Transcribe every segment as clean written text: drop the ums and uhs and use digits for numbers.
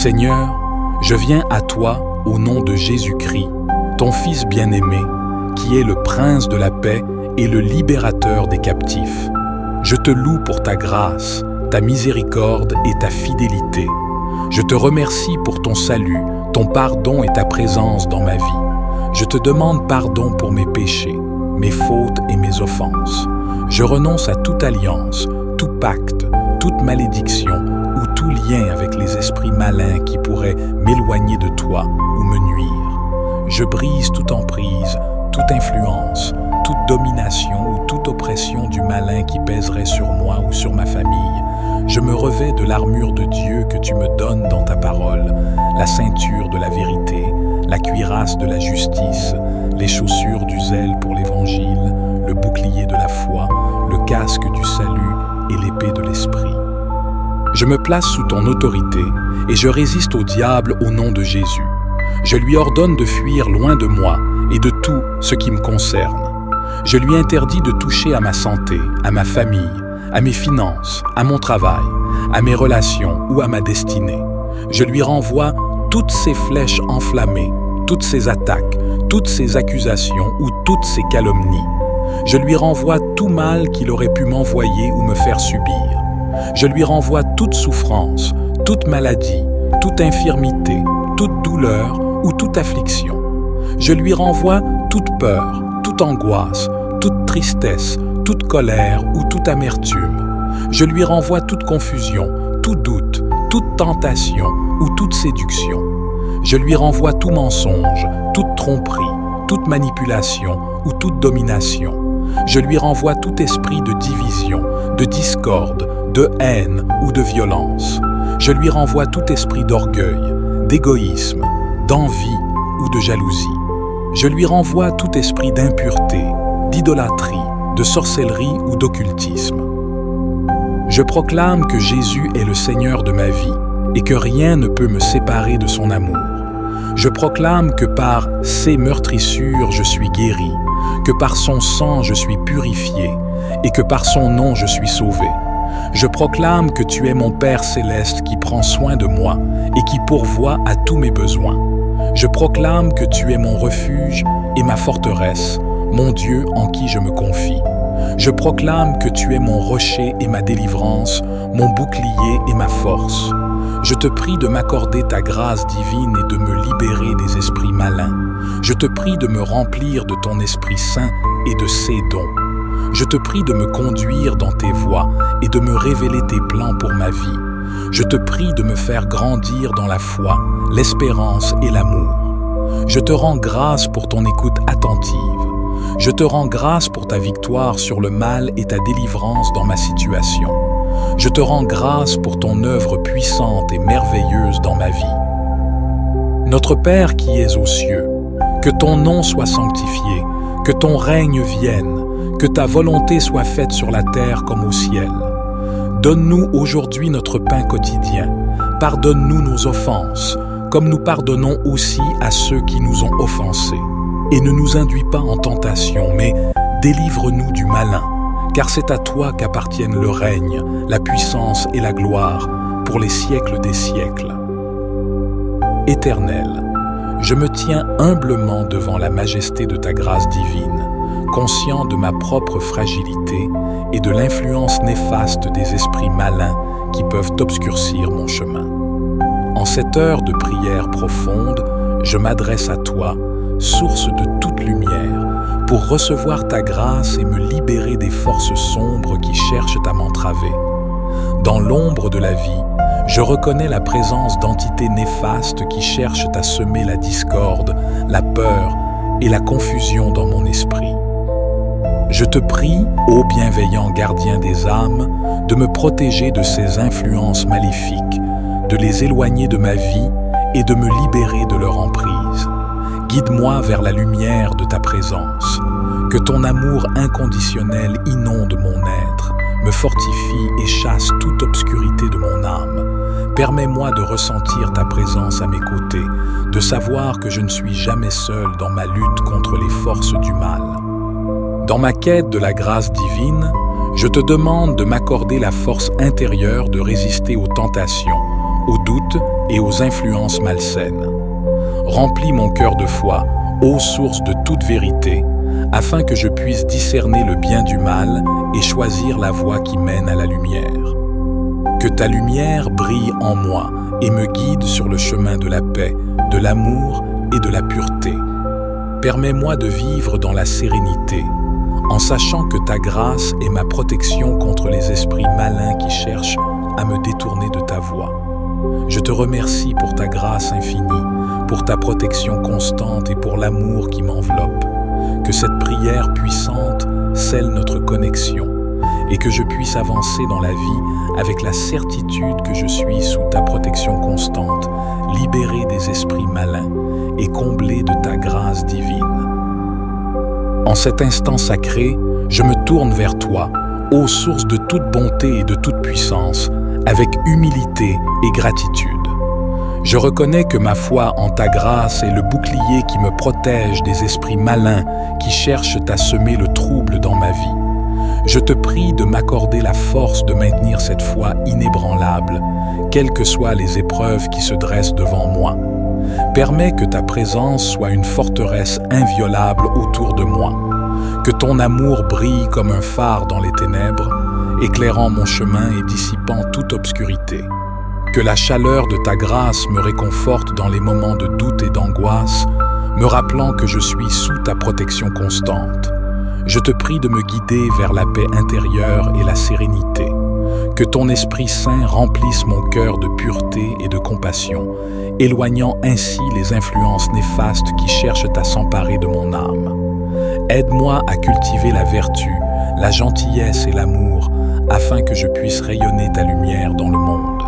Seigneur, je viens à toi au nom de Jésus-Christ, ton Fils bien-aimé, qui est le Prince de la paix et le libérateur des captifs. Je te loue pour ta grâce, ta miséricorde et ta fidélité. Je te remercie pour ton salut, ton pardon et ta présence dans ma vie. Je te demande pardon pour mes péchés, mes fautes et mes offenses. Je renonce à toute alliance, tout pacte, toute malédiction ou tout lien avec les esprits malins qui pourraient m'éloigner de toi ou me nuire. Je brise toute emprise, toute influence, toute domination ou toute oppression du malin qui pèserait sur moi ou sur ma famille. Je me revêts de l'armure de Dieu que tu me donnes dans ta parole, la ceinture de la vérité, la cuirasse de la justice, les chaussures du zèle pour l'Évangile, le bouclier de la foi, le casque du salut et l'épée de l'Esprit. Je me place sous ton autorité et je résiste au diable au nom de Jésus. Je lui ordonne de fuir loin de moi et de tout ce qui me concerne. Je lui interdis de toucher à ma santé, à ma famille, à mes finances, à mon travail, à mes relations ou à ma destinée. Je lui renvoie toutes ces flèches enflammées, toutes ces attaques, toutes ces accusations ou toutes ces calomnies. Je lui renvoie tout mal qu'il aurait pu m'envoyer ou me faire subir. Je lui renvoie toute souffrance, toute maladie, toute infirmité, toute douleur ou toute affliction. Je lui renvoie toute peur, toute angoisse, toute tristesse, toute colère ou toute amertume. Je lui renvoie toute confusion, tout doute, toute tentation ou toute séduction. Je lui renvoie tout mensonge, toute tromperie, toute manipulation ou toute domination. Je lui renvoie tout esprit de division, de discorde, de haine ou de violence. Je lui renvoie tout esprit d'orgueil, d'égoïsme, d'envie ou de jalousie. Je lui renvoie tout esprit d'impureté, d'idolâtrie, de sorcellerie ou d'occultisme. Je proclame que Jésus est le Seigneur de ma vie et que rien ne peut me séparer de son amour. Je proclame que par ses meurtrissures je suis guéri, que par son sang je suis purifié et que par son nom je suis sauvé. Je proclame que tu es mon Père céleste qui prend soin de moi et qui pourvoit à tous mes besoins. Je proclame que tu es mon refuge et ma forteresse, mon Dieu en qui je me confie. Je proclame que tu es mon rocher et ma délivrance, mon bouclier et ma force. Je te prie de m'accorder ta grâce divine et de me libérer des esprits malins. Je te prie de me remplir de ton Esprit Saint et de ses dons. Je te prie de me conduire dans tes voies et de me révéler tes plans pour ma vie. Je te prie de me faire grandir dans la foi, l'espérance et l'amour. Je te rends grâce pour ton écoute attentive. Je te rends grâce pour ta victoire sur le mal et ta délivrance dans ma situation. Je te rends grâce pour ton œuvre puissante et merveilleuse dans ma vie. Notre Père qui es aux cieux, que ton nom soit sanctifié, que ton règne vienne, que ta volonté soit faite sur la terre comme au ciel. Donne-nous aujourd'hui notre pain quotidien. Pardonne-nous nos offenses, comme nous pardonnons aussi à ceux qui nous ont offensés. Et ne nous induis pas en tentation, mais délivre-nous du malin, car c'est à toi qu'appartiennent le règne, la puissance et la gloire pour les siècles des siècles. Éternel, je me tiens humblement devant la majesté de ta grâce divine, conscient de ma propre fragilité et de l'influence néfaste des esprits malins qui peuvent obscurcir mon chemin. En cette heure de prière profonde, je m'adresse à toi, source de toute lumière, pour recevoir ta grâce et me libérer des forces sombres qui cherchent à m'entraver. Dans l'ombre de la vie, je reconnais la présence d'entités néfastes qui cherchent à semer la discorde, la peur et la confusion dans mon esprit. Je te prie, ô bienveillant gardien des âmes, de me protéger de ces influences maléfiques, de les éloigner de ma vie et de me libérer de leur emprise. Guide-moi vers la lumière de ta présence. Que ton amour inconditionnel inonde mon être, me fortifie et chasse toute obscurité de mon âme. Permets-moi de ressentir ta présence à mes côtés, de savoir que je ne suis jamais seul dans ma lutte contre les forces du mal. Dans ma quête de la grâce divine, je te demande de m'accorder la force intérieure de résister aux tentations, au doute et aux influences malsaines. Remplis mon cœur de foi, ô source de toute vérité, afin que je puisse discerner le bien du mal et choisir la voie qui mène à la lumière. Que ta lumière brille en moi et me guide sur le chemin de la paix, de l'amour et de la pureté. Permets-moi de vivre dans la sérénité, en sachant que ta grâce est ma protection contre les esprits malins qui cherchent à me détourner de ta voie. Je te remercie pour ta grâce infinie, pour ta protection constante et pour l'amour qui m'enveloppe. Que cette prière puissante scelle notre connexion et que je puisse avancer dans la vie avec la certitude que je suis sous ta protection constante, libéré des esprits malins et comblé de ta grâce divine. En cet instant sacré, je me tourne vers toi, ô source de toute bonté et de toute puissance, avec humilité et gratitude. Je reconnais que ma foi en ta grâce est le bouclier qui me protège des esprits malins qui cherchent à semer le trouble dans ma vie. Je te prie de m'accorder la force de maintenir cette foi inébranlable, quelles que soient les épreuves qui se dressent devant moi. Permets que ta présence soit une forteresse inviolable autour de moi, que ton amour brille comme un phare dans les ténèbres, éclairant mon chemin et dissipant toute obscurité. Que la chaleur de ta grâce me réconforte dans les moments de doute et d'angoisse, me rappelant que je suis sous ta protection constante. Je te prie de me guider vers la paix intérieure et la sérénité. Que ton Esprit Saint remplisse mon cœur de pureté et de compassion, éloignant ainsi les influences néfastes qui cherchent à s'emparer de mon âme. Aide-moi à cultiver la vertu, la gentillesse et l'amour, afin que je puisse rayonner ta lumière dans le monde.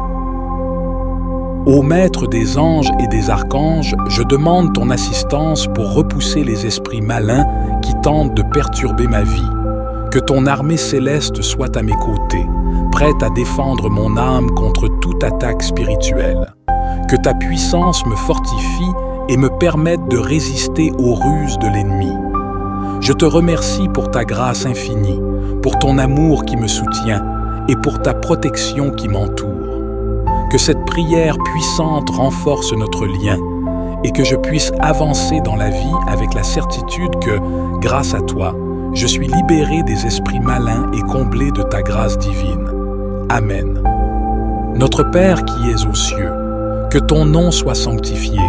Ô Maître des anges et des archanges, je demande ton assistance pour repousser les esprits malins qui tentent de perturber ma vie. Que ton armée céleste soit à mes côtés, prête à défendre mon âme contre toute attaque spirituelle. Que ta puissance me fortifie et me permette de résister aux ruses de l'ennemi. Je te remercie pour ta grâce infinie, pour ton amour qui me soutient et pour ta protection qui m'entoure. Que cette prière puissante renforce notre lien et que je puisse avancer dans la vie avec la certitude que, grâce à toi, je suis libéré des esprits malins et comblé de ta grâce divine. Amen. Notre Père qui es aux cieux, que ton nom soit sanctifié,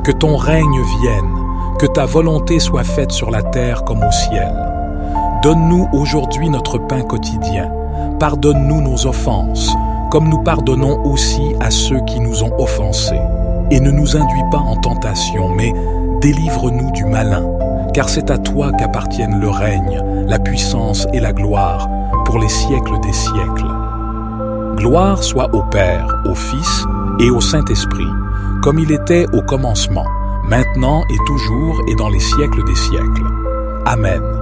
que ton règne vienne, que ta volonté soit faite sur la terre comme au ciel. Donne-nous aujourd'hui notre pain quotidien. Pardonne-nous nos offenses, comme nous pardonnons aussi à ceux qui nous ont offensés. Et ne nous induis pas en tentation, mais délivre-nous du malin, car c'est à toi qu'appartiennent le règne, la puissance et la gloire, pour les siècles des siècles. Gloire soit au Père, au Fils et au Saint-Esprit, comme il était au commencement, maintenant et toujours et dans les siècles des siècles. Amen.